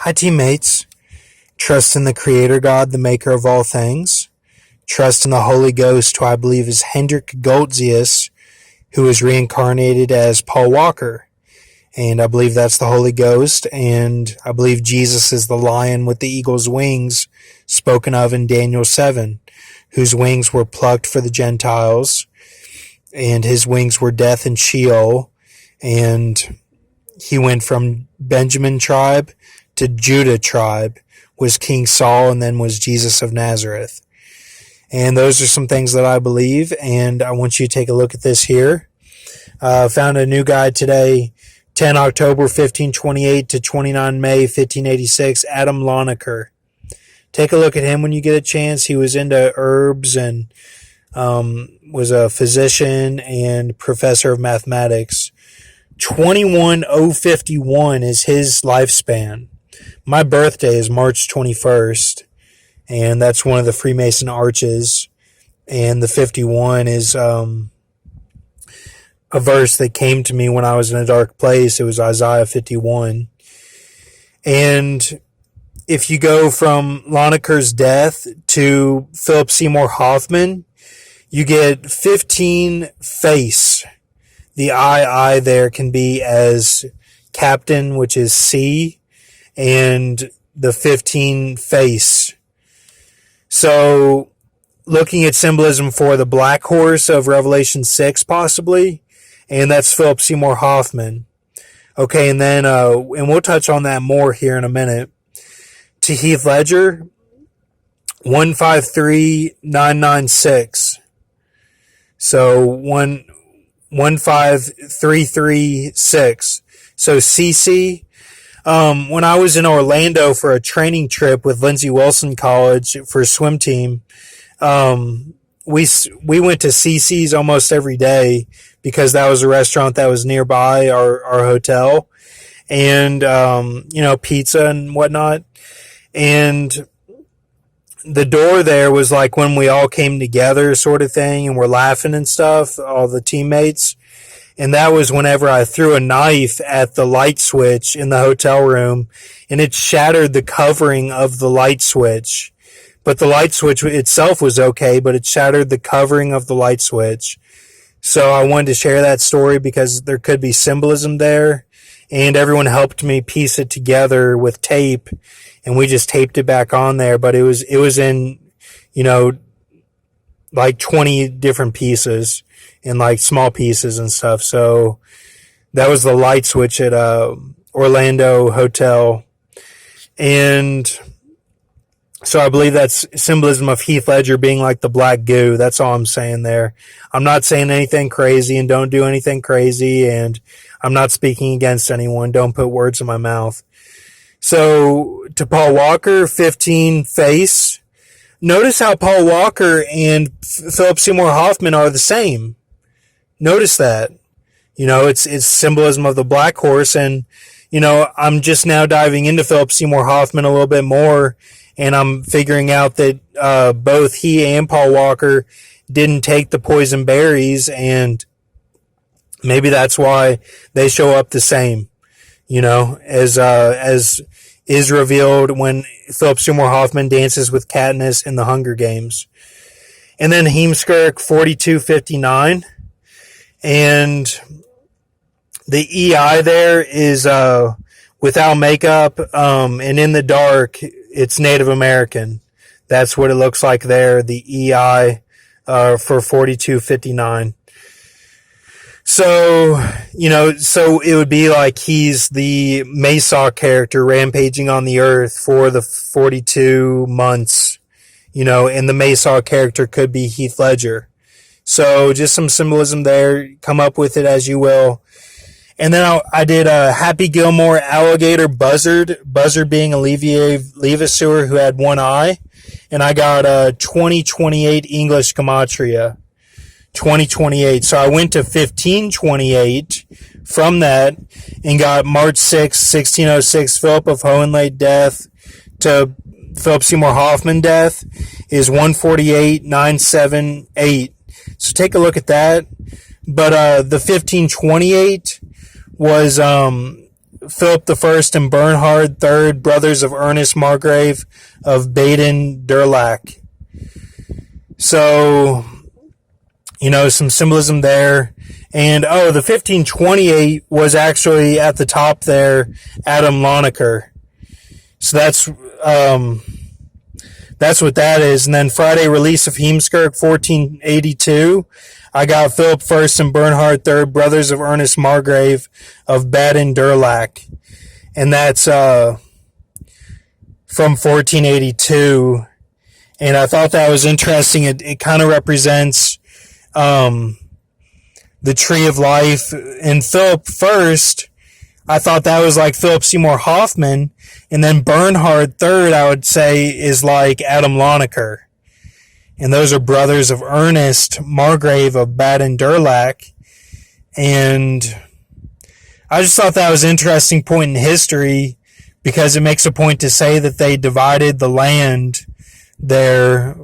Hi, teammates. Trust in the Creator God, the maker of all things. Trust in the Holy Ghost, who I believe is Hendrik Goltzius, who is reincarnated as Paul Walker. And I believe that's the Holy Ghost. And I believe Jesus is the lion with the eagle's wings spoken of in Daniel 7, whose wings were plucked for the Gentiles. And his wings were death and Sheol. And he went from Benjamin tribe to Judah tribe, was King Saul, and then was Jesus of Nazareth. And those are some things that I believe, and I want you to take a look at this here. Found a new guy today, 10 October 1528 to 29 May 1586, Adam Lonicer. Take a look at him when you get a chance. He was into herbs and was a physician and professor of mathematics. 21051 is his lifespan. My birthday is March 21st, and that's one of the Freemason arches. And the 51 is a verse that came to me when I was in a dark place. It was Isaiah 51. And if you go from Lonicer's death to Philip Seymour Hoffman, you get 15 face. The I there can be as captain, which is C, and the 15 face. So looking at symbolism for the black horse of Revelation 6 possibly, and that's Philip Seymour Hoffman. Okay, and then and we'll touch on that more here in a minute. To Heath Ledger, 153996. So 15336. So CC. When I was in Orlando for a training trip with Lindsey Wilson College for a swim team, we went to CC's almost every day because that was a restaurant that was nearby our hotel, and pizza and whatnot. And the door there was like when we all came together, sort of thing, and we're laughing and stuff, all the teammates. And that was whenever I threw a knife at the light switch in the hotel room, and it shattered the covering of the light switch. But the light switch itself was okay, but it shattered the covering of the light switch. So I wanted to share that story because there could be symbolism there, and everyone helped me piece it together with tape, and we just taped it back on there. But it was in, like 20 different pieces in like small pieces and stuff. So that was the light switch at Orlando Hotel. And so I believe that's symbolism of Heath Ledger being like the black goo. That's all I'm saying there. I'm not saying anything crazy, and don't do anything crazy, and I'm not speaking against anyone. Don't put words in my mouth. So to Paul Walker, 15 face. Notice how Paul Walker and Philip Seymour Hoffman are the same. Notice that. It's symbolism of the black horse, and, I'm just now diving into Philip Seymour Hoffman a little bit more, and I'm figuring out that both he and Paul Walker didn't take the poison berries, and maybe that's why they show up the same, as is revealed when Philip Seymour Hoffman dances with Katniss in the Hunger Games. And then Heemskerk 4259. And the EI there is without makeup, and in the dark, it's Native American. That's what it looks like there, the EI for 4259. So, so it would be like he's the Mesa character rampaging on the earth for the 42 months, and the Mesa character could be Heath Ledger. So just some symbolism there. Come up with it as you will. And then I did a Happy Gilmore alligator buzzard being a Levasseur who had one eye. And I got a 2028 English Gematria. 2028. So I went to 1528 from that and got March 6, 1606, Philip of Hohenlohe death to Philip Seymour Hoffman death is 148,978. So take a look at that. But the 1528 was Philip I and Bernhard III, brothers of Ernest Margrave of Baden-Durlach. So, some symbolism there. And, the 1528 was actually at the top there, Adam Lonicer. So that's what that is. And then Friday release of Heemskerk, 1482. I got Philip I and Bernhard III, brothers of Ernest Margrave of Baden-Durlach. And that's from 1482. And I thought that was interesting. It kind of represents the tree of life. And Philip I, I thought that was like Philip Seymour Hoffman. And then Bernhard III, I would say, is like Adam Lonicer. And those are brothers of Ernest Margrave of Baden-Durlach. And I just thought that was an interesting point in history because it makes a point to say that they divided the land there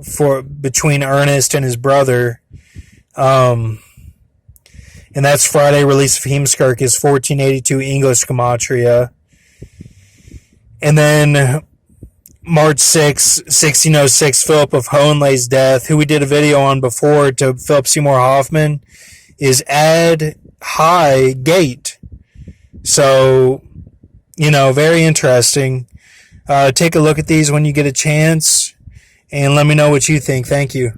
between Ernest and his brother. And that's Friday release of Heemskerk is 1482 English Gematria. And then March 6, 1606, Philip of Hohenlei's death, who we did a video on before to Philip Seymour Hoffman, is Ad High Gate. So, very interesting. Take a look at these when you get a chance, and let me know what you think. Thank you.